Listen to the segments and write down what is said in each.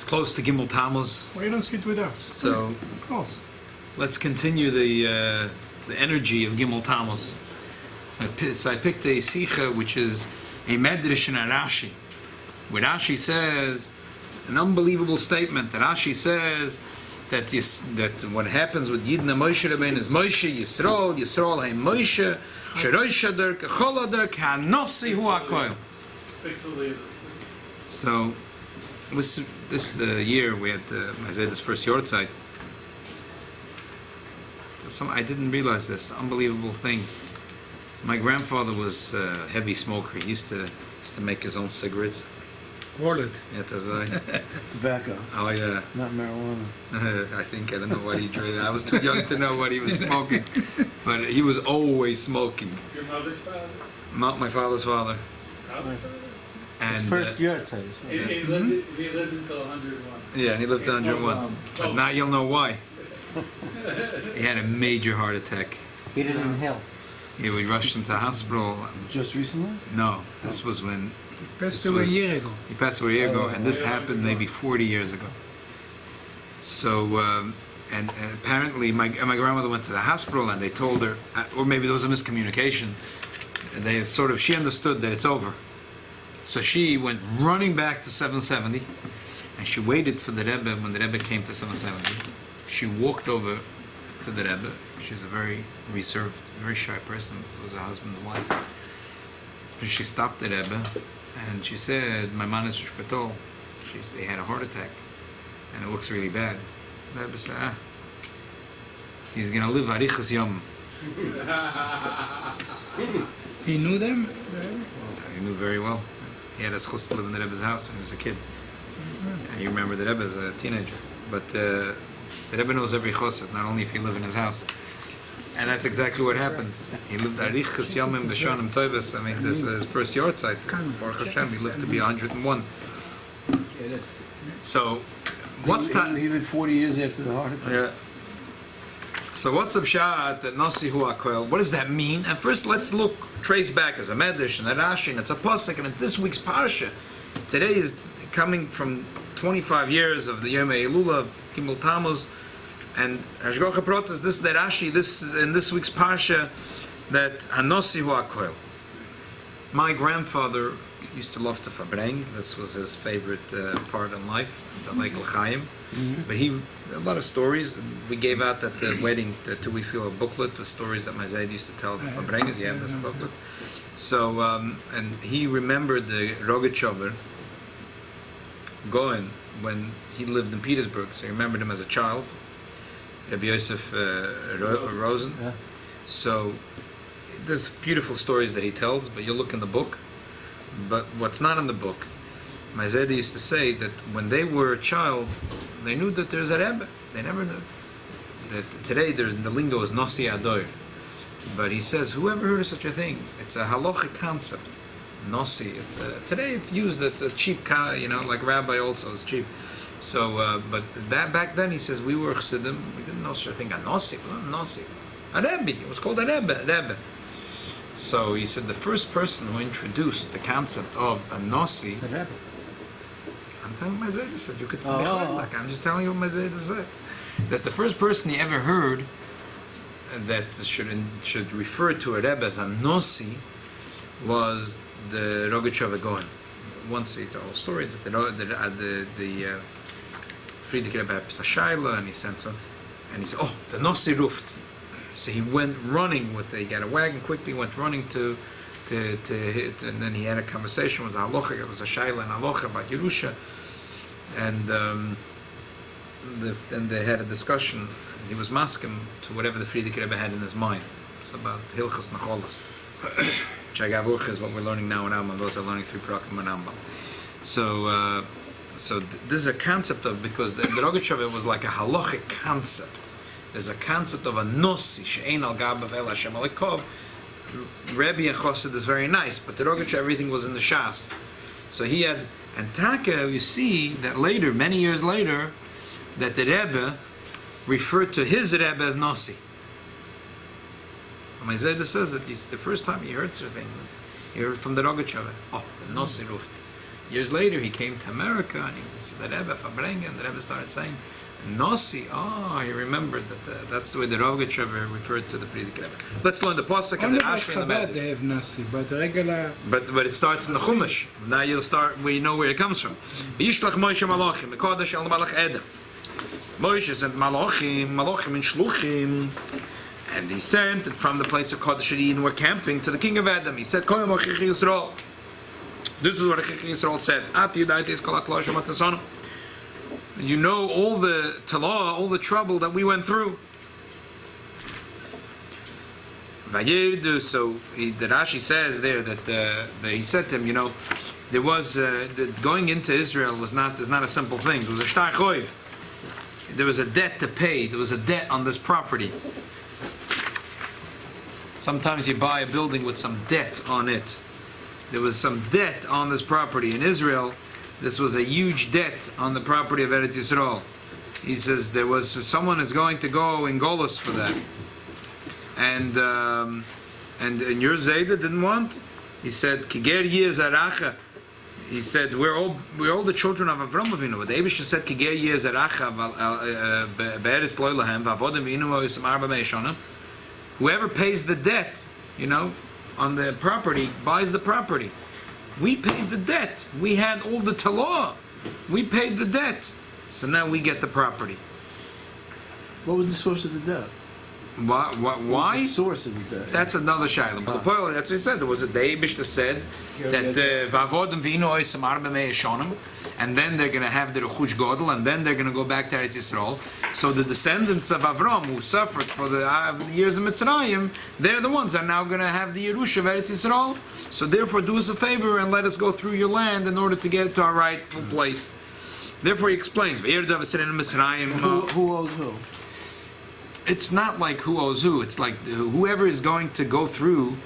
It's close to Gimel Tammuz. Why you don't sit with us? So, Of course. let's continue the energy of Gimel Tammuz. So I picked a sicha, which is a medrash in a Rashi, where Rashi says an unbelievable statement. That Rashi says that what happens with Yidna Moshe Rabbeinu is Moshe Yisrael Hay Moshe Sherosh Adar Kechol Adar HaNossi Hu Hakol. So this is the year we had Isaiah's first yortzeit. I didn't realize this unbelievable thing. My grandfather was a heavy smoker. He used to make his own cigarettes. Wallet. Yeah, that's right. Tobacco. Oh yeah. Not marijuana. I don't know what he drank. I was too young to know what he was smoking, but he was always smoking. Your mother's father? My father's father. Father's father? And His first year, too. He lived until 101. yeah, and he lived to 101. But now you'll know why. He had a major heart attack. He didn't inhale. Yeah, we rushed him to the hospital. Just recently? No, this was when He passed away a year ago. he passed away a year ago, and this happened maybe 40 years ago. So, and apparently my grandmother went to the hospital, and they told her, or maybe there was a miscommunication. They she understood that it's over. So she went running back to 770, and she waited for the Rebbe. When the Rebbe came to 770, she walked over to the Rebbe. She's a very reserved, very shy person. It was her husband's wife. She stopped the Rebbe, and she said, "My man is shpitol." He had a heart attack, and it looks really bad. The Rebbe said, he's going to live arichas yom. He knew them? He knew very well. He had a sichos to live in the Rebbe's house when he was a kid. And you remember the Rebbe as a teenager. But the Rebbe knows every chosset, not only if you live in his house. And that's exactly what happened. He lived arichas yomim b'shonim toivus. I mean, this is his first yortzeit. Baruch Hashem, he lived to be 101. So, what's time? He lived 40 years after the heart attack. Yeah. So what's the pshat that HaNossi Hu Hakol? What does that mean? And first, let's trace back as a medrash and a Rashi, and it's a pasuk, and it's this week's parsha. Today is coming from 25 years of the Yom Elul, Gimel Tammuz, and Hashgacha Protas. This is the Rashi. This in this week's parsha that HaNossi Hu Hakol. My grandfather used to love to fabring. This was his favorite part in life, the Lake L'chaim. But a lot of stories. We gave out at the wedding 2 weeks ago a booklet with stories that my Zayd used to tell the Fabrengas. You have this booklet. So, and he remembered the Rogachover going when he lived in Petersburg. So he remembered him as a child, Rabbi Yosef Rosen. Yeah. So there's beautiful stories that he tells, but you look in the book. But what's not in the book, my Zayda used to say that when they were a child, they knew that there's a Rebbe. They never knew. That today the lingo is Nossi Ador. But he says, whoever heard of such a thing? It's a halachic concept. Nossi. Today it's used, it's a cheap, like rabbi also is cheap. So, but that back then, he says, we were Chassidim, we didn't know such a thing. A Nossi. A Rebbe. It was called a Rebbe. So he said the first person who introduced the concept of a Nossi. The Rebbe. I'm telling my Zayda said, you could say like I'm just telling you what my Zayda said. That the first person he ever heard that should refer to a Rebbe as a Nossi was the Rogachover Goen. Once he told a story that the Friedrich Rebbe had a shayla, and he sent some, and he said, "Oh, the Nossi ruft." So he went running he got a wagon quickly, went running to hit, and then he had a conversation with halacha. It was a shayla and halacha about Yerusha, and then they had a discussion. He was masking to whatever the Friedrich Rebbe had in his mind. It's about hilchos nacholas. Chagavuch is what we're learning now in Rambam. Those are learning through Prakim and Rambam. So this is a concept of, because the Rogachover was like a halachic concept. There's a concept of a Nossi, she'ein al gabav el Hashem alekov. Rebbe and Chassid is very nice, but the Rogachover, everything was in the Shas. So he had, and Taka, you see that later, many years later, that the Rebbe referred to his Rebbe as Nossi. My Zayda says that the first time he heard such a thing, he heard from the Rogachover. Oh, the Nossi ruft. Years later, he came to America, and he said, the Rebbe Fabrengen, and the Rebbe started saying, Nossi. Oh, he remembered that. That's the way the Rogatchover referred to the Friedrich Rebbe. Let's learn the pasuk and Only the by Rashi and the Chabad Medrash. they have nasi, but regular... But it starts in the Chumash. Now you'll start. We know where it comes from. Yishlach Moshe Malachim, the Kodesh El Malach Edom. Moshe sent Malachim and Shluchim, and he sent it from the place of Kodesh Eden. We're camping to the king of Edom. He said, Koyam Achich Yisrael. This is what Achich Yisrael said. At Yudaitis Kol HaKlosh HaMatzasonu. You know all the talah, all the trouble that we went through. So the Rashi says there that he said to him, you know, there was going into Israel is not a simple thing. It was a shtar choiv. There was a debt to pay. There was a debt on this property. Sometimes you buy a building with some debt on it. There was some debt on this property in Israel. This was a huge debt on the property of Eretz Yisrael. He says there was someone is going to go in Golos for that, and your Zayda didn't want. He said Kiger Yezaracha. He said we're all the children of Avram Avinu. But the Eibush said Kiger Yezaracha be'eretz loylahem v'avodim v'inu mo'isam arba me'eshana. Whoever pays the debt, you know, on the property buys the property. We paid the debt. We had all the talah. We paid the debt. So now we get the property. What was the source of the debt? Why? What was the source of the debt? That's another shayla. But the point, that's what he said. There was a day that said that v'avodim v'inu oisam arba me'eshonim, and then they're going to have the rechush godel, and then they're going to go back to Eretz Yisrael. So the descendants of Avram who suffered for the years of Mitzrayim, they're the ones that are now going to have the Yerusha of Eretz Yisrael. So therefore, do us a favor and let us go through your land in order to get to our rightful place. Therefore, he explains. Who owes who? It's not like who owes who. It's like whoever is going to go through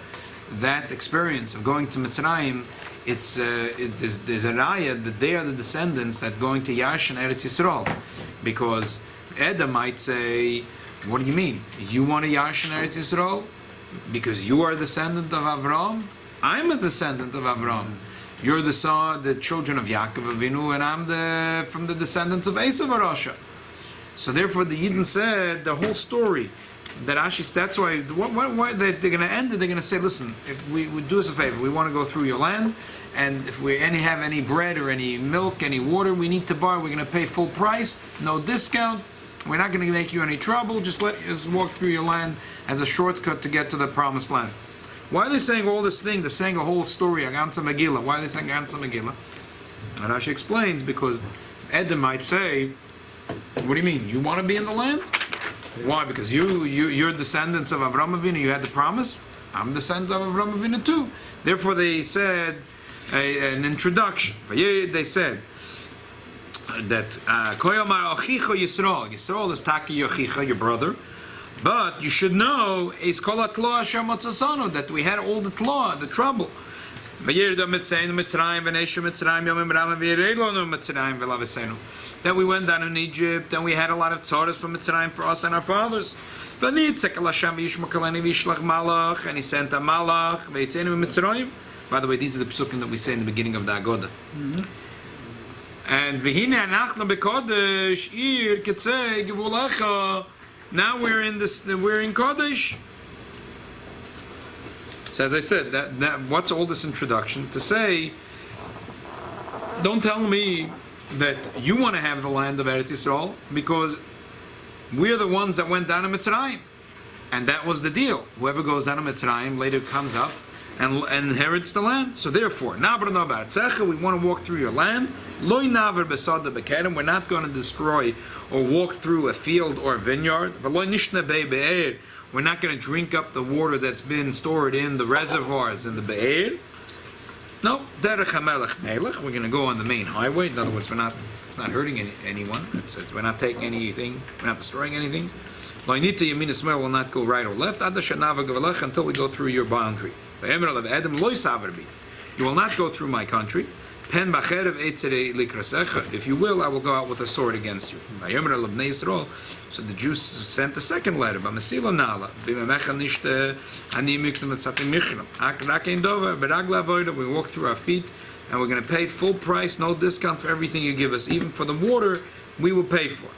that experience of going to Mitzrayim. There's a raya that they are the descendants that going to Yash and Eretz Yisrael, because Edom might say, "What do you mean? You want to Yash and Eretz Yisrael because you are a descendant of Avram? I'm a descendant of Avram. You're the children of Yaakov Avinu, and I'm from the descendants of Esav Arasha." So therefore, the Yidden said the whole story. That Rashi, that's why they're going to end it. They're going to say, "Listen, if we would do us a favor, we want to go through your land, and if we have any bread or any milk, any water we need to buy, we're going to pay full price, no discount. We're not going to make you any trouble. Just let us walk through your land as a shortcut to get to the promised land." Why are they saying all this thing? They're saying a whole story, Agansa Megillah. Why are they saying Agansa Megillah? And Rashi explains, because Edom might say, "What do you mean? You want to be in the land? Why? Because you're descendants of Avram Avinu. You had the promise. I'm descendant of Avram Avinu too." Therefore, they said an introduction. They said that Koyamar Achicha Yisrael. Yisrael is Taki Yochicha, your brother. But you should know is Kolat Tla Asher Matzasanu, that we had all the tla, the trouble. That we went down in Egypt and we had a lot of tzaras from Mitzrayim for us and our fathers. And he sent a malach. By the way, these are the psukim that we say in the beginning of the Agoda. And now we're in Kodesh. So as I said, that what's all this introduction? To say, don't tell me that you want to have the land of Eretz Yisrael, because we're the ones that went down to Mitzrayim. And that was the deal. Whoever goes down to Mitzrayim later comes up and inherits the land. So therefore, we want to walk through your land. We're not going to destroy or walk through a field or a vineyard. We're not going to drink up the water that's been stored in the reservoirs in the Be'er. No, Derech HaMelech Melech. We're going to go on the main highway. In other words, it's not hurting anyone. We're not taking anything. We're not destroying anything. Loinita Yamin Ismail will not go right or left. Until we go through your boundary. You will not go through my country. If you will, I will go out with a sword against you. So the Jews sent a second letter. We walk through our feet and we're going to pay full price, no discount for everything you give us, even for the water we will pay for.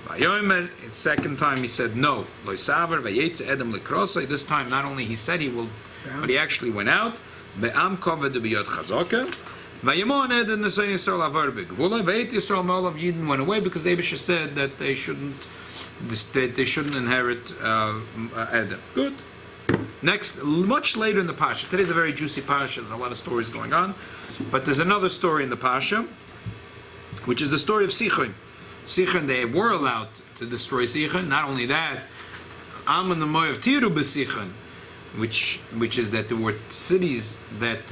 Vayomer, it's second time he said no. Lo saver vayetze edem lekrosai. This time not only he said he will, but he actually went out. Be'am koved biyot chazaka. Vayamon edem nesayin Yisrael avar begvula. Vayet Yisrael ma'olav Yidden went away because the Eibusha said that they shouldn't inherit Edom. Good. Next, much later in the parsha. Today's a very juicy parsha. There's a lot of stories going on, but there's another story in the parsha, which is the story of Sichon. Sichon, they were allowed to destroy Sichon. Not only that, Ammon and Moav tiru b'Sichon, which is that there were cities that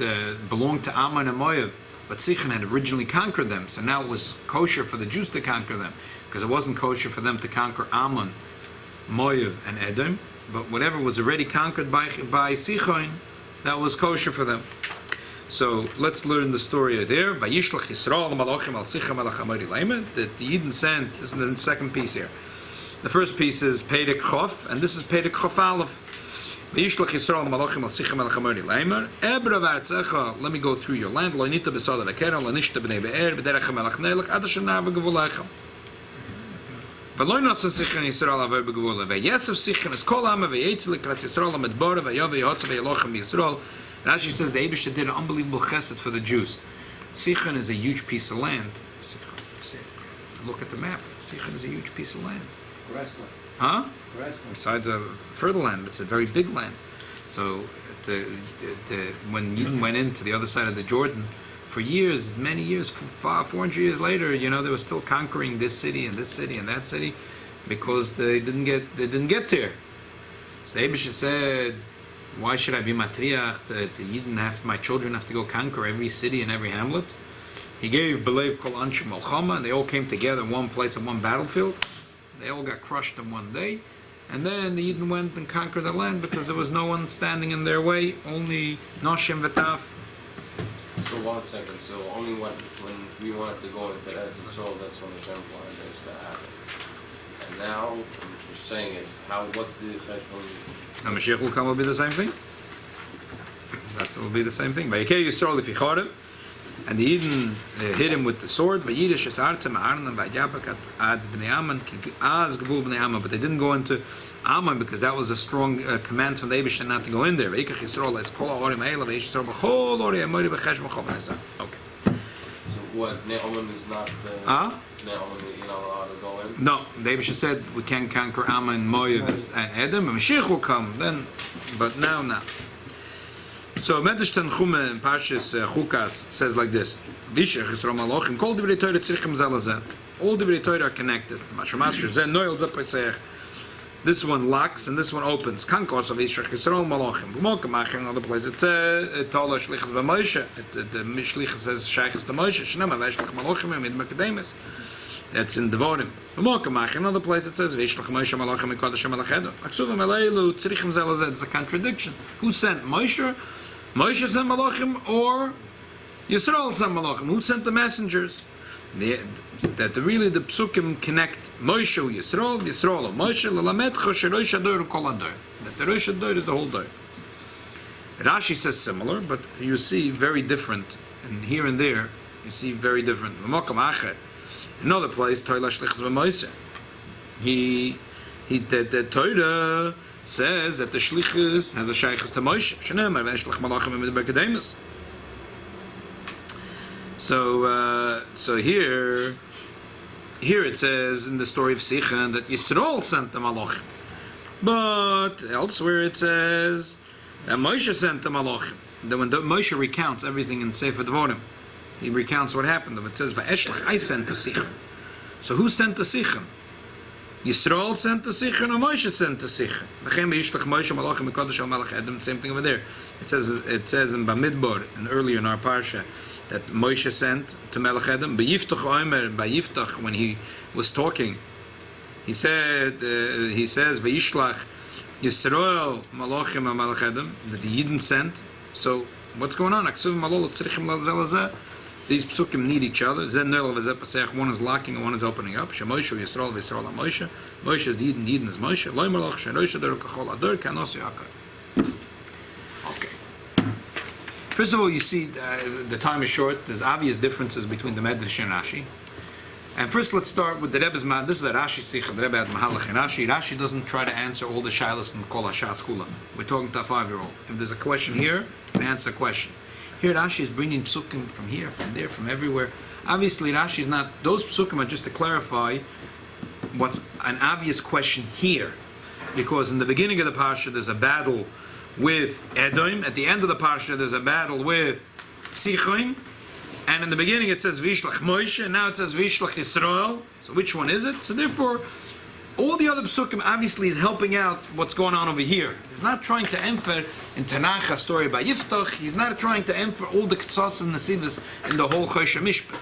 belonged to Ammon and Moav, but Sichon had originally conquered them. So now it was kosher for the Jews to conquer them, because it wasn't kosher for them to conquer Ammon, Moav, and Edom. But whatever was already conquered by Sichon, that was kosher for them. So let's learn the story there. That the Yidden sent, this is the second piece here. The first piece is Perek Chof, and this is Perek Chof Aleph. Let me go through your land. Rashi says the Eibusha did an unbelievable chesed for the Jews. Sichon is a huge piece of land. Look at the map. Sichon is a huge piece of land. Grassland. Huh? Grassland. Besides a fertile land, it's a very big land. So when Yidden went into the other side of the Jordan, for years, many years, 400 years later, they were still conquering this city and that city, because they didn't get there. So the Eibusha said, "Why should I be matriach? The Yidden my children have to go conquer every city and every hamlet." He gave belev kol anshe malchama, and they all came together in one place, in one battlefield. They all got crushed in one day, and then the Yidden went and conquered the land because there was no one standing in their way, only Noshim v'taf. So 1 second, so only when we wanted to go into that soul, that's when the temple wanted this to happen. And now, what you're saying is, what's the effect when... Now Mashiach will come, will be the same thing? That will be the same thing. Vayikei Yisrael if and the Yidden hit him with the sword. But they didn't go into Ammon because that was a strong command from the Eibusha not to go in there. Okay. So what, Ne'oman is not... Ne'oman, you're not allowed to go in? No, the Eibusha said we can't conquer Ammon, Moav, and Edom, and Mashiach will come then, but now. So Medrash Tanchume in parshas chukas says like this: all the Torah are connected. This one locks and this one opens. Kankos of Yisrael Yisrael Malachim. Another place it says Tola Shlichus v'Moshe. The Mishlich says Sheichus to Moshe. Shnei Malachim Malachim Mid Mekademis. That's in Devorim. Another place it says V'Yishlach Moshe Malachim Kodesh Malachedom. Aksuvim Eleilu Tzrichim Zelazed. It's a contradiction. Who sent Moshe? Moshe sent Malachim, or Yisrael sent Malachim? Who sent the messengers? Really the psukim connect Moshe Yisrael, Yisrael Moshe Lalametcha Sherosh Ador Kol Ador. That the Rosh Ador is the whole Dor. Rashi says similar, but you see very different, and here and there you see very different. Another place, Toila Shlichus v'Moshe. The Torah says that the Shlichus has a Sheichus to Moshe. Shneimar v'Yishlach Malachim Mid Mekademis. So here it says in the story of Sichon that Yisrael sent the Malachim, but elsewhere it says that Moshe sent the Malachim. Then when Moshe recounts everything in Sefer Devorim, he recounts what happened. It says Va'eshlach I sent to Sichon. So who sent to Sichon? Yisrael sent to Sichon, or Moshe sent to Sichon? Same thing over there. It says in Bamidbar, and earlier in our parsha, that Moshe sent to Melech Edom. By Yiftach, when he was talking, he says, Vayishlach Yisrael Malachim Melech Edom, that the Yidden sent. So what's going on? These psukim need each other. One is locking and one is opening up. Moshe Yisrael V'Yisrael Moshe. Moshe is the Yidden, Yidden is Moshe. Lo Malach Sherosh Ador Kachol Ador HaNossi Hu Hakol. Okay. First of all, you see, the time is short. There's obvious differences between the Medrash and Rashi. And first, let's start with the Rebbe's man. This is a Rashi sicha. The Rebbe had Mahalach and Rashi. Rashi doesn't try to answer all the shilas in Kol Hashatz Kula. We're talking to a 5-year-old. If there's a question here, we answer a question. Here, Rashi is bringing psukim from here, from there, from everywhere. Obviously, Rashi is not. Those psukim are just to clarify what's an obvious question here, because in the beginning of the parsha there's a battle with Edom. At the end of the parsha there's a battle with sichos. And in the beginning it says Vishlach Moshe, and now it says Vishlach Yisrael. So which one is it? So therefore, all the other psukim obviously is helping out what's going on over here. He's not trying to emphasize in Tanakh a story by Yiftach. He's not trying to emphasize all the ktsas and nesivas in the whole Choshe Mishpah.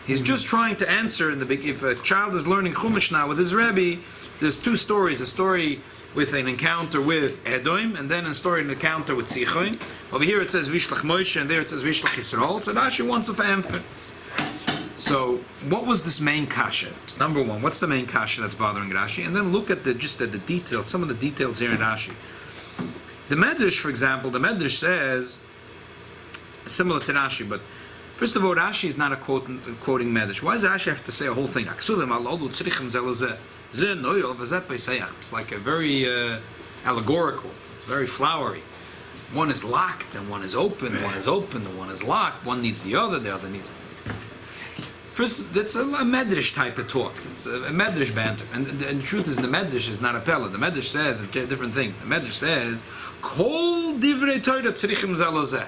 He's just trying to answer in the big. If a child is learning Chumash now with his Rebbe, there's two stories: a story with an encounter with Edom, and then a story, an encounter with sichos. Over here it says Vishlach Moshe, and there it says Vishlach Yisrael. So Rashi wants a famfir. So what was this main kasha? Number one, what's the main kasha that's bothering Rashi? And then look at the details, some of the details here in Rashi. The Medrash, for example, the Medrash says similar to Rashi, but first of all, Rashi is not quoting Medrash. Why does Rashi have to say a whole thing? It's like a very allegorical. It's very flowery. One is locked and one is open. One is open and one is locked. One needs the other needs. First, that's a Medrash type of talk. It's a Medrash banter. And the truth is, the Medrash is not a Pella. The Medrash says a different thing. The Medrash says, Kol divrei Torah tzrichim zeh.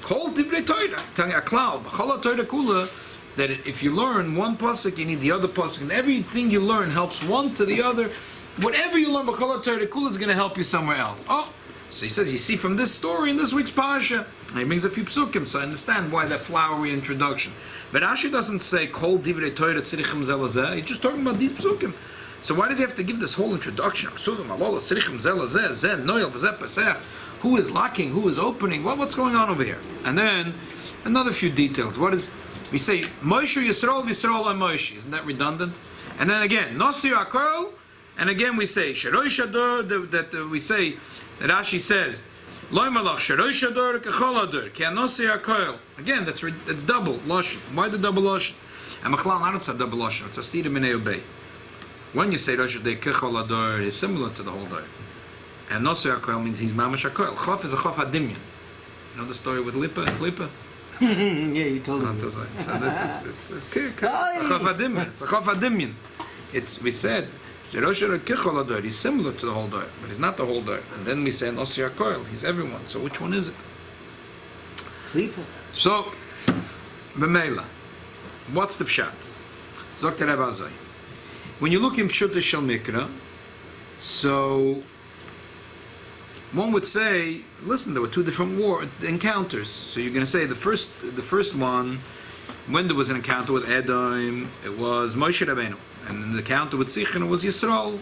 Kol divrei Torah. Telling you a cloud. B'chol Torah kula. That if you learn one pasuk, you need the other pasuk, and everything you learn helps one to the other. Whatever you learn, b'chol Torah kula is going to help you somewhere else. Oh, so he says, you see from this story in this week's parsha, and he brings a few psukim, so I understand why that flowery introduction. But Rashi doesn't say kol divrei Torah tzrichim zelazeh. He's just talking about these psukim. So why does he have to give this whole introduction? Who is locking? Who is opening? What's going on over here? And then another few details. What is? We say Moshe Yisrael Yisrael Moshe. Isn't that redundant? And then again HaNossi Hu Hakol. And again we say Sheroi Shador. That we say that Rashi says Loi Malach Sheroi Shador Kechol Ador Ki HaNossi Hu Hakol. Again, that's double lashon. Why the double lashon? And Machlal, I don't say double lashon. It's a stira minei obey. When you say Rosh Hashanah Kechol Ador, is similar to the whole day. And HaNossi Hu Hakol means he's mamash Hakol. Chof is a chof adimyan. You know the story with Lipa? Yeah, you told me. So that's it's a chof adimyan. It's a chof adimyan. We said Rosh Hashanah Kechol Ador. He's similar to the whole day, but he's not the whole day. And then we say HaNossi Hu Hakol. He's everyone. So which one is it? Lipa. So, b'meila, what's the pshat? Zok Rebbe Azai. When you look in Pshuta Shel Mikra, so one would say, listen, there were two different encounters. So you're going to say the first one, when there was an encounter with Edom, it was Moshe Rabbeinu, and in the encounter with Sichon, it was Yisrael.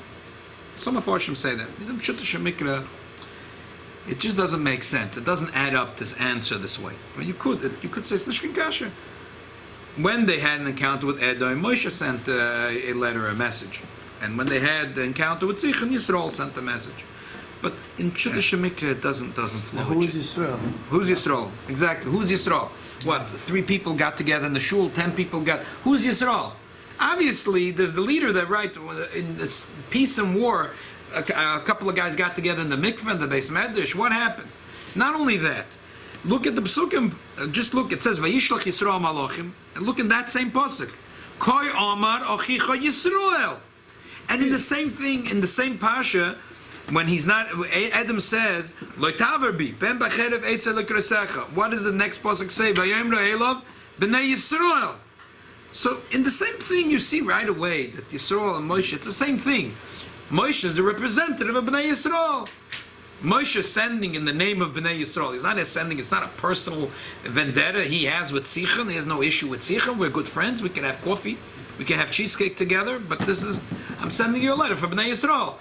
Some of Farshim say that. In Pshuta Shel Mikra, it just doesn't make sense. It doesn't add up to answer this way. I mean, you could say Slishkin Kasha. When they had an encounter with Edom, Moshe sent a letter, a message. And when they had the encounter with Sichon, Yisrael sent a message. But in Pshuta Shel Mikra, it doesn't flow. Now, who is Yisrael? Who's Yisrael? Exactly. Who's Yisrael? What? 3 people got together in the shul, 10 people got... Who's Yisrael? Obviously, there's the leader that, right, in this peace and war, a couple of guys got together in the mikveh, in the Beis Medrash. What happened? Not only that, look at the psukim. Just look. It says Vayishlach Yisrael Malachim, and look in that same pasuk. Koi Amar Achicha Yisrael. And in the same thing, in the same parsha, when he's not, Adam says Loitaver bi Ben Bacherev Eitzel Lekresecha. What does the next pasuk say? Vayom Re'elav Bnei Yisrael. So in the same thing, you see right away that Yisrael and Moshe, it's the same thing. Moshe is a representative of Bnei Yisrael. Moshe is sending in the name of Bnei Yisrael. He's not sending, it's not a personal vendetta he has with Sichon. He has no issue with Sichon. We're good friends. We can have coffee. We can have cheesecake together. But I'm sending you a letter for Bnei Yisrael.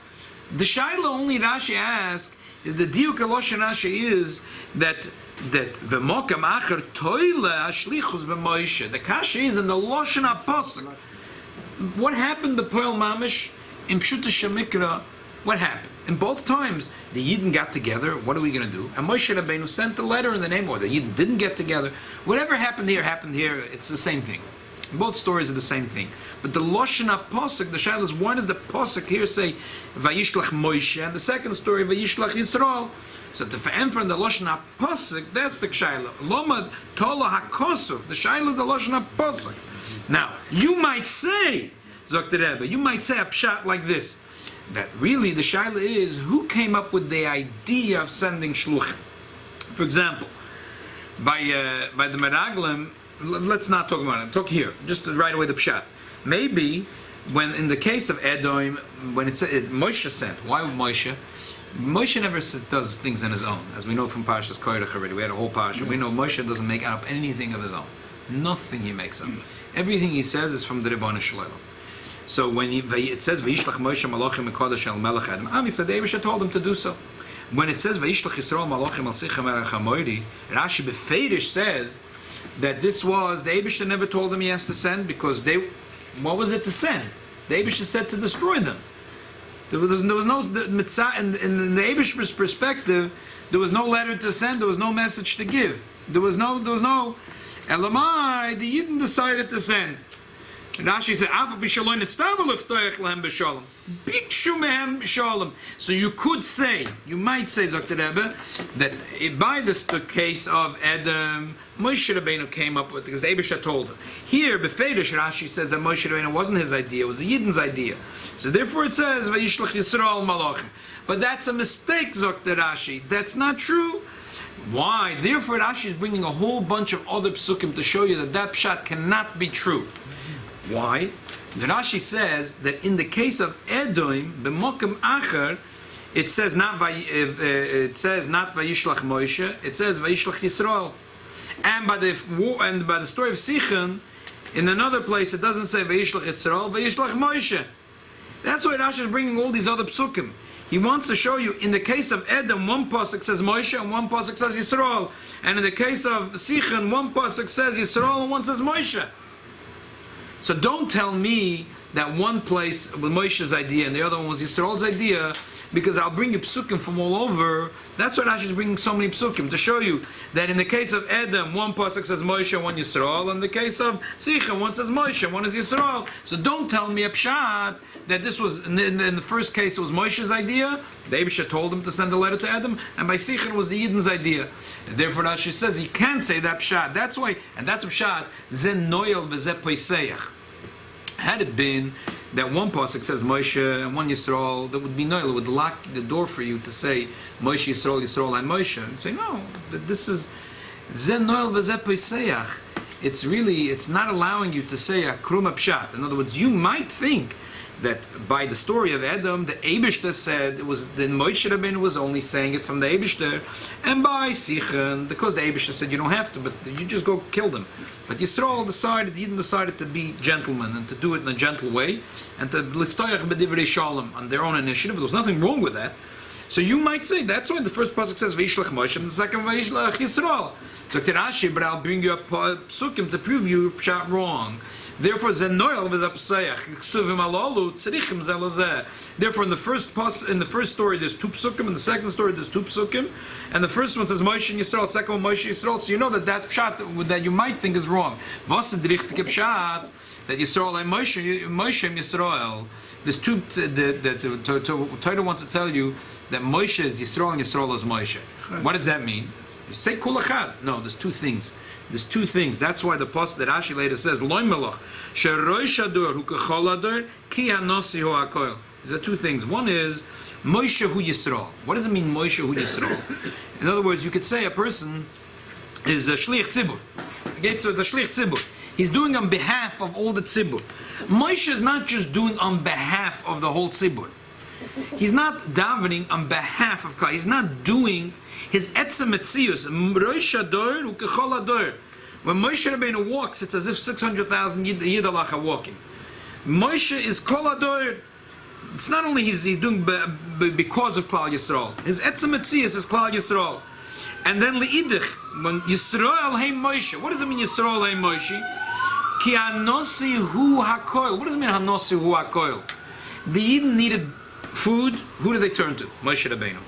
The shaila only Rashi asks is the diuk Loshen Rashi is that b'mokam acher toile hashlichus b'Moshe. The kasha is in the Loshen HaPosuk. What happened to Poel Mamish? In Pshuta Shel Mikra, What happened? In both times, the Yidden got together. What are we going to do? And Moshe Rabbeinu sent the letter in the name, or the Yidden didn't get together. Whatever happened here. It's the same thing. Both stories are the same thing. But the Lashon HaPosuk, the Shaila is, why does the Posuk here say Vayishlach Moshe, and the second story Vayishlach Yisrael? So to emphasize the Lashon HaPosuk, that's the Shaila. Lomad Tola HaKosuf, the Shaila is the Lashon HaPosuk. Now, you might say, Dr. Rebbe, you might say a pshat like this, that really the Shaila is, who came up with the idea of sending Shluchim? For example, by the Meraglim, let's not talk about it. Talk here, just right away the pshat. Maybe when in the case of Edom, when Moshe sent, why would Moshe? Moshe never does things on his own, as we know from parshas Koirach already. We had a whole parsha. We know Moshe doesn't make up anything of his own. Nothing he makes up. Everything he says is from the Ribono Shel Olam. So when it says Vayishlach Moshe Malachim Mikodesh El Melech Adam, obviously the Eibusha told him to do so. When it says Vayishlach Yisrael Malachim El Sicha Melech HaMoiri, Rashi Befedish says that this was, the Eibusha never told him he has to send, because what was it to send? The Eibusha said to destroy them. There was no mitzvah in the Eibusha's perspective. There was no letter to send. There was no message to give. There was no Elamai. The Yidden decided to send. Rashi said, so you could say, you might say, Dr. Rebbe, that by this the case of Edom, Moshe Rabbeinu came up with, because the Eibusha told him. Here, Befedish, Rashi says that Moshe Rabbeinu wasn't his idea, it was the Yidden's idea. So therefore it says, Vayishlach Yisrael Malachim. But that's a mistake, Dr. Rashi. That's not true. Why? Therefore Rashi is bringing a whole bunch of other psukim to show you that pshat cannot be true. Why? The Rashi says that in the case of Edom, b'mokem acher, it says not Vayishlach Moshe, it says Vayishlach Yisrael. And by the story of Sichon, in another place it doesn't say Vayishlach Yisrael, Vayishlach Moshe. That's why Rashi is bringing all these other psukim. He wants to show you, in the case of Edom, one pasuk says Moshe and one pasuk says Yisrael. And in the case of Sichon, one pasuk says Yisrael and one says Moshe. So don't tell me that one place was Moshe's idea and the other one was Yisrael's idea, because I'll bring you psukim from all over. That's why Rashi is bringing so many psukim, to show you that in the case of Edom, one pasuk says Moshe and one Yisrael, and in the case of Sichon, one says Moshe and one is Yisrael. So don't tell me a pshat that this was, in the first case it was Moshe's idea, the Eibusha told him to send a letter to Edom, and by Sichon it was the Yidden's idea. And therefore Rashi says he can't say that pshat. That's why, and that's pshat, Zen Noel V'Zeh Poiseach. Had it been that one pasuk says Moshe and one Yisrael, that would be Noel, it would lock the door for you to say Moshe, Yisrael, Yisrael, and Moshe, and say no, this is Zen Noel V'Zeh Poiseach. It's not allowing you to say a kruma pshat. In other words, you might think that by the story of Edom, the Eibishter said it was the Moshe Rabbeinu was only saying it from the Eibishter, and by Sichon, because the Eibishter said you don't have to, but you just go kill them. But Yisrael decided to be gentlemen and to do it in a gentle way, and to liftoyach b'divrei shalom on their own initiative. There was nothing wrong with that. So you might say that's why the first pasuk says Vayishlach Moshe and the second Vayishlach Yisrael. Dr. Rashi, but I'll bring you up psukim to prove you pshat wrong. Therefore, Zenoel v'zapsayach ksuvim alolu tzrichim zelazeh. Therefore, in the first story there's two psukim, in the second story there's two psukim, and the first one says Moshe and Yisrael, the second one Moshe and Yisrael. So you know that pshat that you might think is wrong. Was the richtige pshat that Yisrael and Moshe and Yisrael? There's two. The Torah wants to tell you that Moshe is Yisrael and Yisrael is Moshe. What does that mean? You say kul echad. No, there's two things. There's two things. That's why the pasuk that Rashi later says, Loy melach, sherosh ador hu kechol ador, ki HaNossi Hu Hakol. There are two things. One is Moshe Hu Yisrael. What does it mean, Moshe Hu Yisrael? In other words, you could say a person is a shliach tzibur. Okay, so the shliach tzibur. He's doing on behalf of all the tzibur. Moshe is not just doing on behalf of the whole tzibur. He's not davening on behalf of Klal. He's not doing his etzem metzius. Rosh ador hu kechol ador. When Moshe Rabbeinu walks, it's as if 600,000 Yidalach are walking. Moshe is kol ador. It's not only he's doing because of Klal Yisrael. His etzem metzius is Klal Yisrael. And then li'idich, when Yisrael hey Moshe. What does it mean Yisrael hey Moshe? Ki HaNossi Hu Hakol. What does it mean HaNossi Hu Hakol? The Yidden needed food, who do they turn to? Moshe Rabbeinu.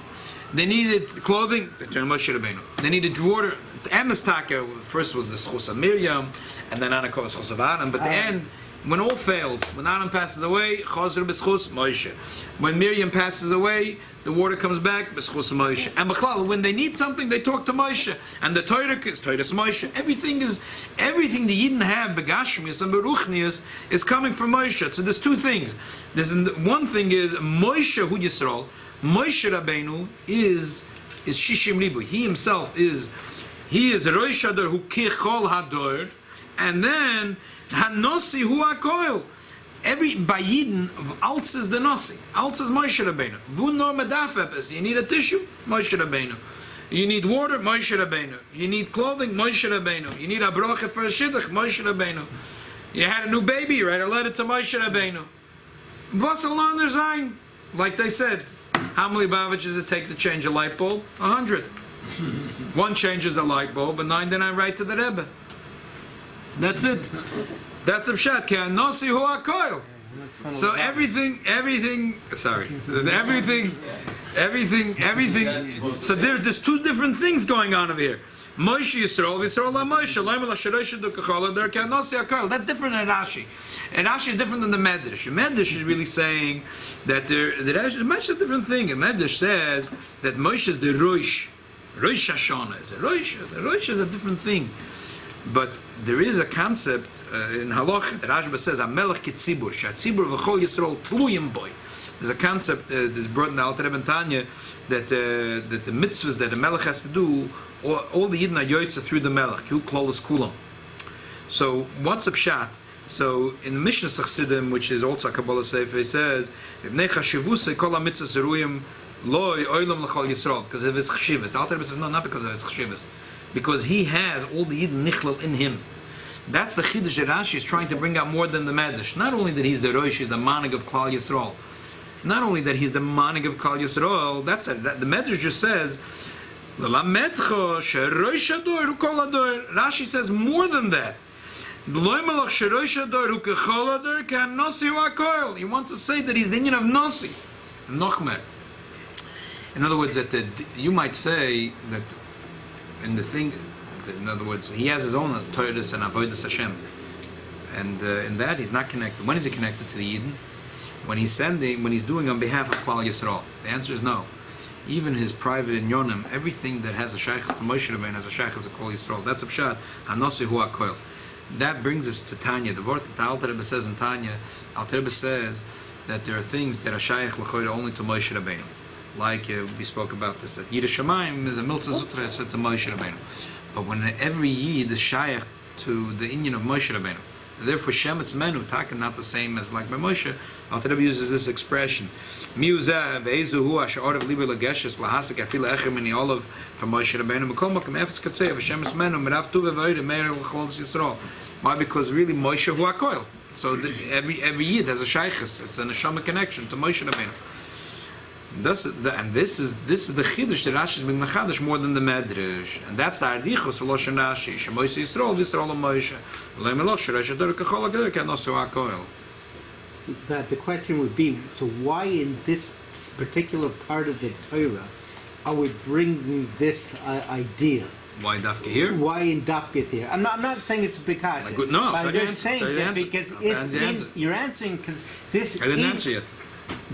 They needed clothing, they turned to Moshe Rabbeinu. They needed water. Emes Taka, first was the sichos of Miriam, and then Anna was sichos of Aaron. But the end, when all fails, when Aaron passes away, Chazar b'sichos Moshe. When Miriam passes away, the water comes back, b'sichos Moshe. And Bechlal, when they need something, they talk to Moshe. And the Torah is Torah's Moshe. Everything the Yidden have, Begashmius and Beruchnius, is coming from Moshe. So there's two things. One thing is Moshe Hu Yisrael. Moshe Rabbeinu is Shishim Ribu. He himself is Rosh Hador Hu Kechol Hador, and then HaNossi Hu Hakol. Every by Yidden, Alts is the Nossi. Alts is Moshe Rabbeinu. Vu nor medafepes. You need a tissue, Moshe Rabbeinu. You need water, Moshe Rabbeinu. You need clothing, Moshe Rabbeinu. You need a broche for a shidduch, Moshe Rabbeinu. You had a new baby, you write a letter to Moshe Rabbeinu. What's along their sign? Like they said, how many Bavich does it take to change a light bulb? 100. One changes the light bulb, and 99 write to the Rebbe. That's it. That's a pshat. HaNossi Hu Hakol. So everything. So there's two different things going on over here. Moshe Yisrael, Yisrael Moshe, HaNossi Hakol. That's different than Rashi. And Rashi is different than the Medrash. The Medrash is really saying that Moshe is a different thing. And Medrash says that Moshe is the Rosh Hashanah. The Rosh is a different thing. But there is a concept in Halach that Rashba says, "Amelech kitzibur, shatzibur v'chol Yisrael tluyim boy." There's a concept that's brought in the Alter Rebbe Tanya that the mitzvahs that the Melech has to do, all the Yidden are yoytza through the Melech. Hu klolos kulam. So what's a pshat? So in Mishnah Chassidim, which is also a Kabbalah Sefer, it says, "Ibnei chashivusei kol hamitzvos zeruyim loy oilam l'chol Yisrael," because of his chashivas. The Alter Rebbe says, no, not because of his chashivas. Because he has all the Yidden nichlel in him. That's the Chiddush that Rashi is trying to bring out more than the Medrash. Not only that he's the Rosh, he's the Manig of Klal Yisrael. Not only that he's the Manig of Klal Yisrael, that's it. The Medrash just says, Rashi says more than that. He wants to say that he's the Indian of Nossi. Nochmer. In other words, that you might say that in the thing, in other words, he has his own Torahs and Avodas Hashem, and in that he's not connected. When is he connected to the Yidden? When he's doing on behalf of Klal Yisrael. The answer is no. Even his private inyonim, everything that has a shaykh to Moshe Rabbeinu has a shaykh to Klal Yisrael. That's a pshat. HaNossi Hu Hakol. That brings us to Tanya. The word that the Alter Rebbe says in Tanya, Alter Rebbe says that there are things that are shaykh l'choyre only to Moshe Rabbeinu. Like we spoke about this, that Yid Shamayim is a Miltzah Zutra to Moshe Rabbeinu. But when every Yid is shaykh to the Indian of Moshe Rabbeinu, therefore Shemetz Menu, Taka not the same as like by Moshe, Alter Rebbe uses this expression. Miuzav Ezuhu Ash'arav Liber Lageshes Lahasik Afila Echem Mini Olav from Moshe Rabbeinu Mekom Makom Efetz Katzei of Shemetz Menu Merav Tuve Vayre Meir L'Cholos Yisrael. Why? Because really Moshe Hu Hakol. So every Yid has a shaykhus. It's a neshama connection to Moshe Rabbeinu. This is the chiddush that Rashi is being machadish more than the medrash, and that's the ardichos Loshen Rashi. Shemois Yisrael, Yisrael Moshe, Leimeloch Sheresh Ador Kachol Agor HaNossi Hu Hakol. That the question would be: so why in this particular part of the Torah are we bringing this idea? Why dafka here? Why in dafka here? I'm not saying it's a big kasha. No, I'm just saying that because you're answering because this. I didn't answer yet.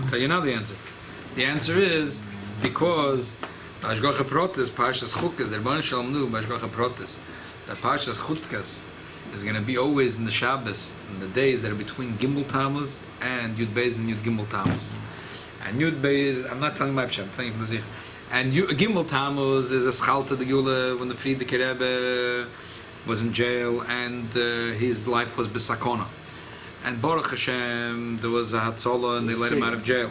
I'll tell you now the answer. The answer is because Ashgacha Protis, parshas chukas, the Rebbeinu Shalom knew Ashgacha Protis, that parshas chukas is going to be always in the Shabbos, in the days that are between Gimel Tammuz and Yud Beis and Yud Gimel Tammuz. And Yud Beis, I'm not telling my pshat, I'm telling you from the Zich. And Gimel Tammuz is a schalta de Gula when the Friedrich Rebbe was in jail and his life was besakona. And Baruch Hashem, there was a Hatzolah and they let him out of jail.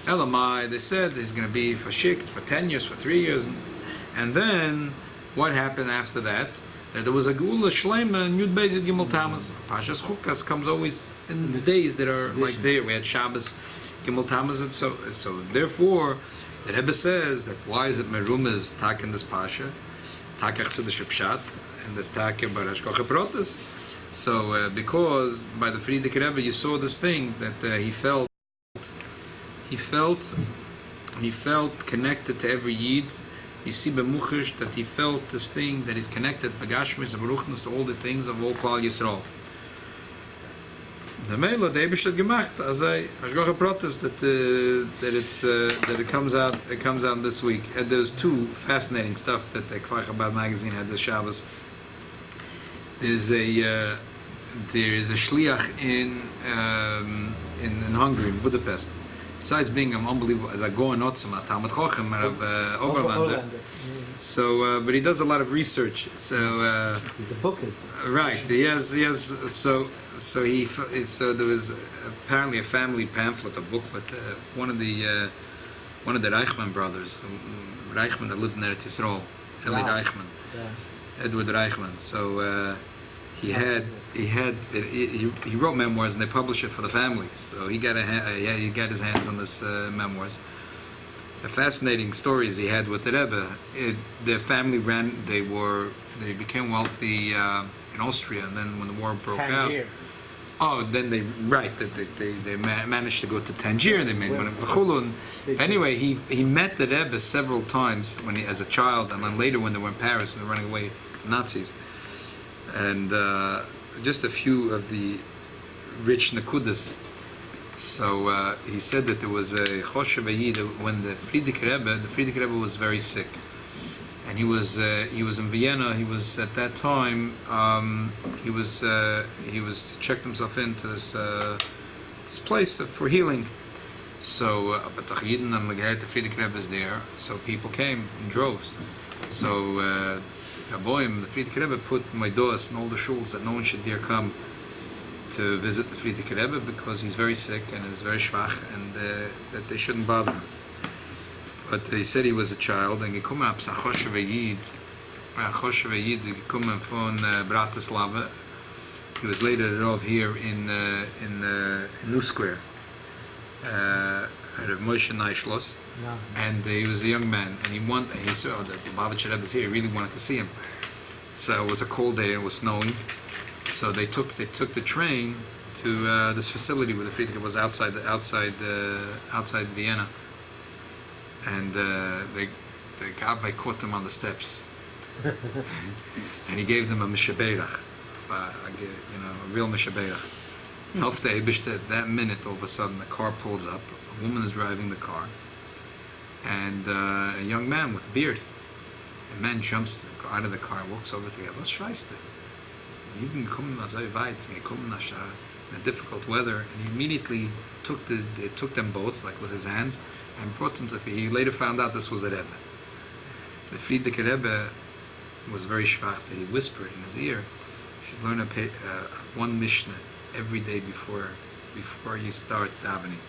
Elamai, they said he's going to be fashikt for 10 years, for 3 years. And then, what happened after that? That there was a Geula Shlema and Yud Beis Yud Gimel Tammuz. Parshas chukas comes always in the days that are like there. We had Shabbos, Gimel Tammuz, and so therefore, the Rebbe says that why is it Merumez tak in this Pasha? Tak Achsidish Pshat, and this tak Barash Koche Protes. So, because by the Friedrich Rebbe you saw this thing that he felt he felt connected to every Yid. You see Bemuchish that he felt this thing that is connected Begashmis and Beruchnis to all the things of all Klal Yisrael. The Mela, the Eibishter hat gemacht, as I got a protest that it comes out this week. And there's two fascinating stuff that the Kfar Chabad magazine had this Shabbos. There's a shliach in Hungary, in Budapest. Besides being an unbelievable, as a Goan Otzma, Talmud Chochem of Oberlander. So, but he does a lot of research. So The book is right, he has. So there was apparently a family pamphlet, a booklet. One of the Reichman brothers, Reichman that lived in Eretz Yisrael, Eli Wow. Reichman, Yeah. Edward Reichman. So he wrote memoirs and they published it for the family. So he got his hands on this memoirs. The fascinating stories he had with the Rebbe. Their family they became wealthy in Austria, and then when the war broke Tangier. out, then they managed to go to Tangier. They made money in Bechulun. Anyway, he met the Rebbe several times as a child, and then later when they were in Paris and they were running away from Nazis. And just a few of the rich Nakudas. So he said that there was a Choshev Yid when the Friedrich Rebbe was very sick, and he was in Vienna. He was at that time he was checked himself into this place for healing. So but the Yidden and the Friedrich Rebbe is there, so people came in droves. So the Friedrich Rebbe put Maidos in all the shuls that no one should dare come to visit the Friedrich Rebbe because he's very sick and is very schwach, and that they shouldn't bother him. But he said he was a child, and gekommen ab Choshev Yid gekommen von Bratislava. He was later Rav here in New Square, at Moshe Neishlos, No. and he was a young man, and he saw that the Lubavitcher Rebbe is here. He really wanted to see him. So it was a cold day and it was snowing. So they took the train to this facility where the Friedrich was outside Vienna, and the Gabbai caught them on the steps, and he gave them a mishaberach, a real mishaberach. After at that minute, all of a sudden, the car pulls up. A woman is driving the car, and a young man with a beard. A man jumps out of the car, walks over to the "Was schreist du? Jeden kommen so weit, wir kommen nach in a difficult weather," and he immediately took them both, like with his hands, and brought them to. He later found out this was the Rebbe. The Friedrich Rebbe was very schwach, so he whispered in his ear, "You should learn one Mishnah every day before you start davening."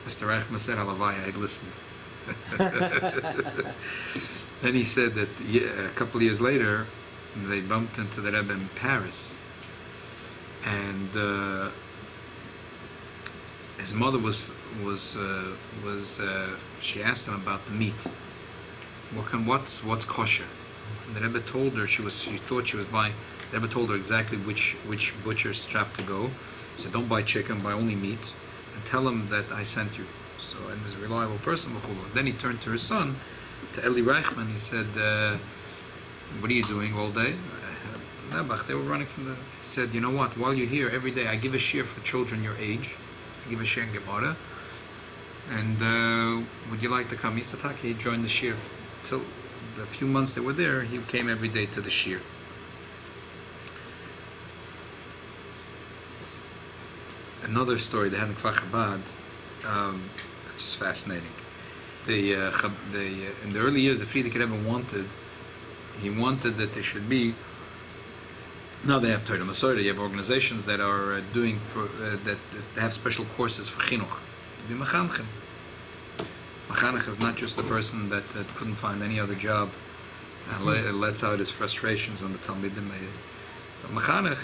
Mr. Reichman said, "Halavai," I listened. Then he said that a couple of years later, they bumped into the Rebbe in Paris, and his mother she asked him about the meat. What's kosher? And the Rebbe told her she thought she was buying. The Rebbe told her exactly which butcher's shop to go. She said, "Don't buy chicken, buy only meat, and tell him that I sent you." So, and he's a reliable person. Then he turned to her son, to Eli Reichman. He said, "What are you doing all day?" They were running from the. He said, "You know what? While you're here, every day I give a shir for children your age. I give a shir in Gemara. And would you like to come?" He said, "Okay." He joined the shir till the few months they were there. He came every day to the shir. Another story they had in Kfar Chabad, it's just fascinating. In the early years, the Friedrich Rebbe wanted that there should be. Now they have Torah Masorah. You have organizations that are doing that have special courses for chinuch. To be machanchim. Machanech is not just the person that couldn't find any other job and lets out his frustrations on the talmidim. But machanech,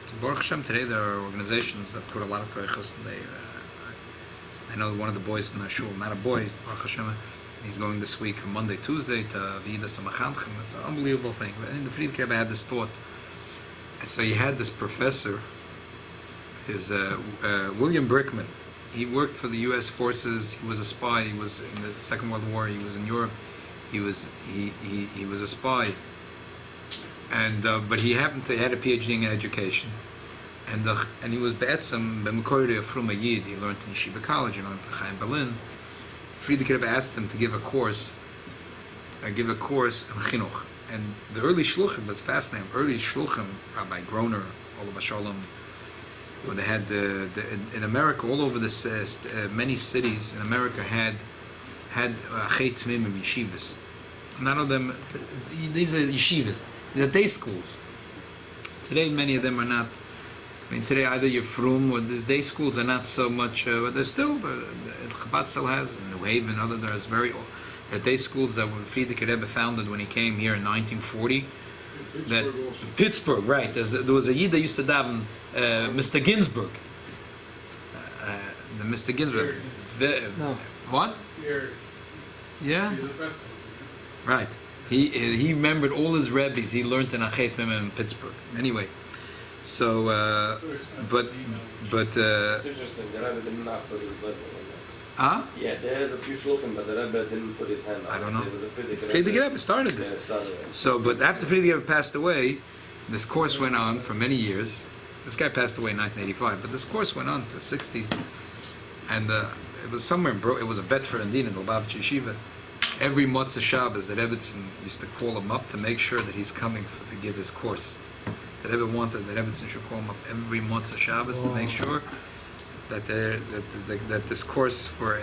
to Baruch Hashem, today there are organizations that put a lot of toichos. I know one of the boys in our shul, not a boy, Baruch Hashem, he's going this week from Monday, Tuesday to Vidas Machanchim. It's an unbelievable thing. And the Friedrich Rebbe had this thought. And so you had this professor, his William Brickman. he worked for the U.S. forces. He was a spy. He was in the Second World War. He was in Europe. He was a spy. And but he had a PhD in education, and he was be'etzem b'mekoyre from a yid. He learned in Yeshiva College. He learned in Berlin. Friedrich Rebbe asked him to give a course on chinuch. And the early shluchim, that's fascinating. Early shluchim, Rabbi Groner, Olav Shalom, where they had in America, all over this many cities in America had chet tmim and yeshivas. None of them. These are yeshivas. They're day schools. Today, many of them are not. I mean, today either you're frum or these day schools are not so much. But there's still Chabad still has New Haven. Other there's very. The day schools that Friedrich Rebbe founded when he came here in 1940. Pittsburgh, right? There was a yid that used to daven, Mr. Ginsburg. The Mr. Ginsburg. No. What? Here, Yeah. he's a professor. Right. He remembered all his rabbis. He learned in Achet Mem in Pittsburgh. Anyway, so but It's interesting. The Rebbe did not put his blessing on that. Yeah, there's a few shulchan, but the Rebbe didn't put his hand on it. I don't know. There was a Friedrich Rebbe started Yeah, this. it started it. So, but after Friedrich Rebbe passed away, this course went on for many years. This guy passed away in 1985, but this course went on to the 60s, and it was somewhere in it was a Betfer and Din in the Lubavitch Yeshiva. Every Motzei Shabbos, the Rebbetzin used to call him up to make sure that he's coming to give his course. The Rebbe wanted the Rebbetzin should call him up every Motzei Shabbos to make sure that that this course for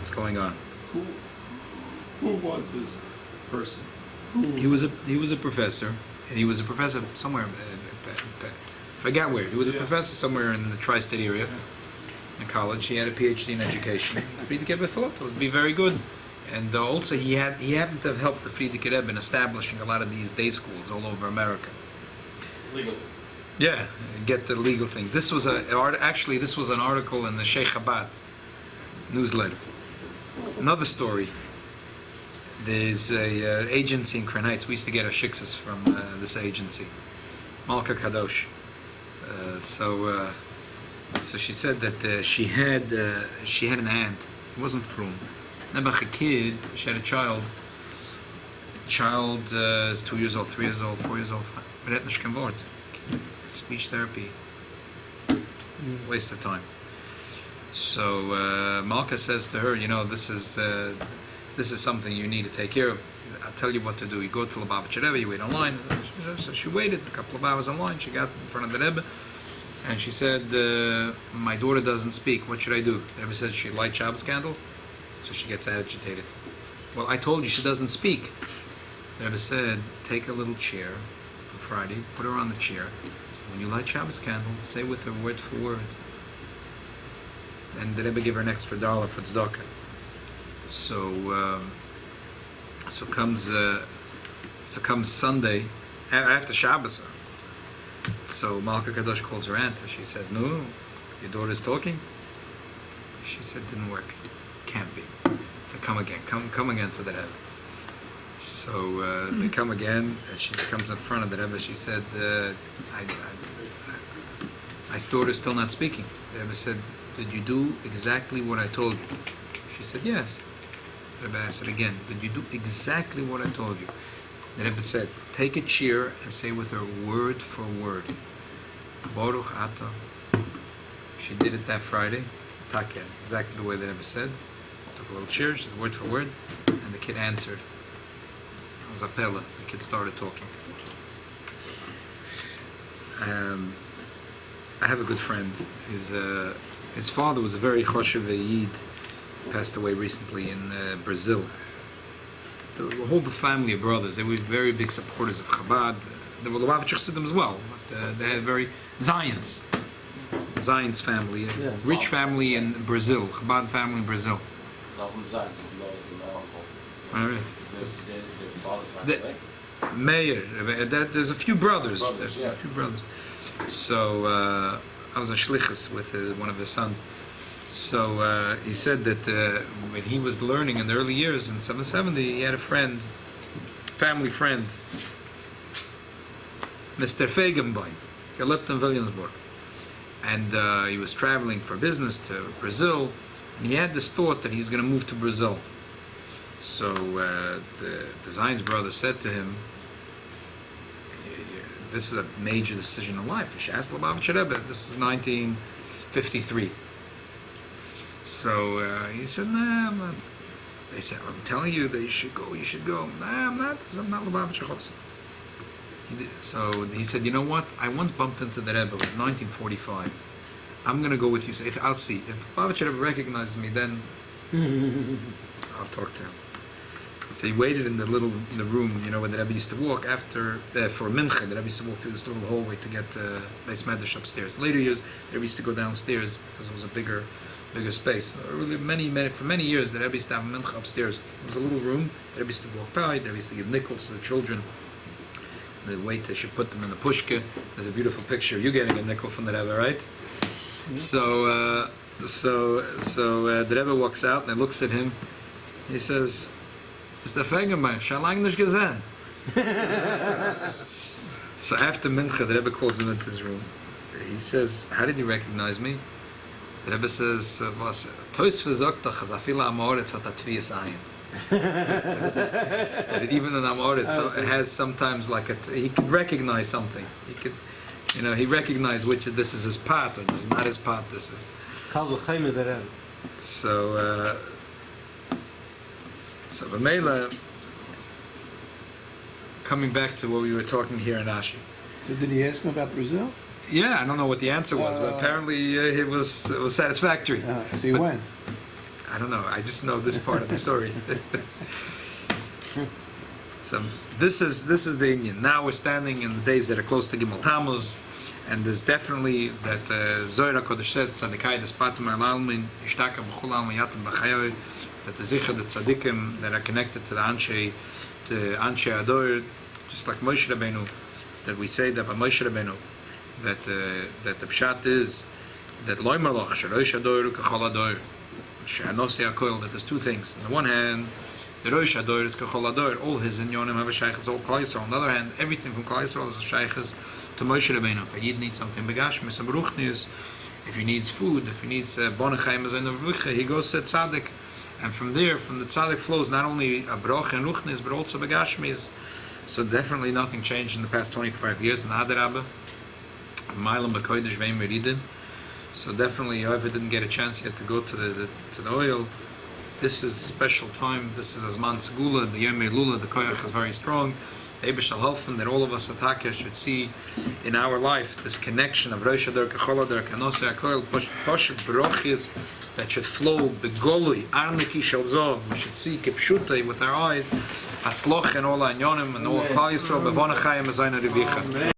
is going on. Who was this person? He was a professor. He was a professor somewhere. I forgot where. He was a professor somewhere in the tri-state area. In college, he had a PhD in education. Friedrich Rebbe thought it would be very good, and also he happened to have helped the Friedrich Rebbe in establishing a lot of these day schools all over America. Legal. Yeah, get the legal thing. This was this was an article in the Sheikh Chabad newsletter. Another story. There's a agency in Crown Heights. We used to get our shiksas from this agency, Malka Kadosh. So she said that she had an aunt. It wasn't frum. Nebach a kid. She had a child. Child is 2 years old, 3 years old, 4 years old. Redt nicht kein Wort. Speech therapy. Waste of time. So Malka says to her, this is something you need to take care of. I'll tell you what to do. You go to Lubavitch Rebbe, you wait online. So she waited a couple of hours online. She got in front of the Rebbe. And she said, my daughter doesn't speak. What should I do? The Rebbe said she light Shabbos candle. So she gets agitated. Well, I told you she doesn't speak. The Rebbe said, take a little chair on Friday, put her on the chair. When you light Shabbos candle, say with her word for word. And the Rebbe gave her an extra $1 for tzedakah. So comes Sunday, after Shabbos. So Malka Kadosh calls her aunt. She says, "No, your daughter's talking." She said, "Didn't work. Can't be." So come again. Come again to the Rebbe. So they come again, and she comes in front of the Rebbe. She said, "My daughter's still not speaking." The Rebbe said, "Did you do exactly what I told you?" She said, "Yes." The Rebbe asked it again. "Did you do exactly what I told you?" The Rebbe said, take a chair and say with her word for word, Baruch Ata. She did it that Friday, Taken, exactly the way the Rebbe said. Took a little chair, she said word for word, and the kid answered. It was a pella. The kid started talking. I have a good friend. His father was a very choshev yid. Passed away recently in Brazil. The whole family of brothers, they were very big supporters of Chabad. There were Lubavitch Chassidim as well, but they had very Zion's family, rich family in Brazil, Chabad family in Brazil. All right. Mayor, there's a few brothers. Yeah. A few brothers. So I was a shlichus with one of his sons. So he said that when he was learning in the early years in 770, he had a family friend, Mr. Fagenbein. He lived in Williamsburg. and he was traveling for business to Brazil, and he had this thought that he's going to move to Brazil. So the Zion's brother said to him, "This is a major decision in life. You should ask the Lubavitcher Rebbe." This is 1953. So he said, "Nah, I'm not." They said, "I'm telling you that you should go. You should go." "Nah, I'm not. I'm not Lubavitcher Chosson." So he said, "You know what? I once bumped into the Rebbe. It was 1945. I'm going to go with you. So I'll see. If the Lubavitcher Rebbe recognizes me, then I'll talk to him." So he waited in the room, where the Rebbe used to walk after for mincha. The Rebbe used to walk through this little hallway to get Beis Medrash upstairs. Later years, the Rebbe used to go downstairs because it was a bigger space. Really, for many years, the Rebbe used to have mincha upstairs. It was a little room. The Rebbe used to walk by. The Rebbe used to give nickels to the children. The way they should put them in the pushka. There's a beautiful picture. You're getting a nickel from the Rebbe, right? Mm-hmm. So the Rebbe walks out and he looks at him. He says, "Mr. Fegemein, schon lange nicht gesehen." So after mincha, the Rebbe calls him into his room. He says, "How did you recognize me?" The Rebbe says, "Was Tois versorgt doch, as afila amoritz hat a tvias ayin." That even in amoritz, so it has sometimes he could recognize something. He could, he recognized which this is his part or this is not his part. This is. So B'meila, coming back to what we were talking here in Ashi. So did he ask him about Brazil? Yeah, I don't know what the answer was, but apparently it was satisfactory. So he went. I don't know. I just know this part of the story. So this is the Indian. Now we're standing in the days that are close to Gimel Tammuz, and there's definitely that Zohar HaKodesh says Tzadikai Despatim Alalmin Ishtaka B'chol Almin Yatim B'chayoy, that the sicha, the tzaddikim that are connected to the Anshe Ador, just like Moshe Rabbeinu, that we say that by Moshe Rabbeinu, that the pshat is that loy malach shalosh ador kachol ador HaNossi Hu Hakol, that there's two things. On the one hand, the Rosh Ador is kachol ador, all his inyonim have a shaychus, all Klal Yisrael. On the other hand, everything from Klal Yisrael is a shaychus to Moshe Rabbeinu. If a yid needs something begashmi, some ruchnius, if he needs food, if he needs bonachayim as in he goes to tzaddik. And from there, from the tzaddik flows not only a broch and ruchnis, but also begashmis. So definitely nothing changed in the past 25 years in Adarabba. Mailam b'kodesh ve'im meridin. So definitely, whoever didn't get a chance yet to go to the oil, this is a special time. This is Azman Segula, the Yom Elula, the koyach is very strong. Eber shall helfen that all of us Ataka should see in our life this connection of Rosh Ador, Kachol Ador, HaNossi Hu Hakol, Posh Brochis that should flow begolui, Arniki shall zov. We should see Kipshutai with our eyes, Hatzloch and all Anyonim and all Klal Yisrael, Bevonachayim Azayna Rivicha.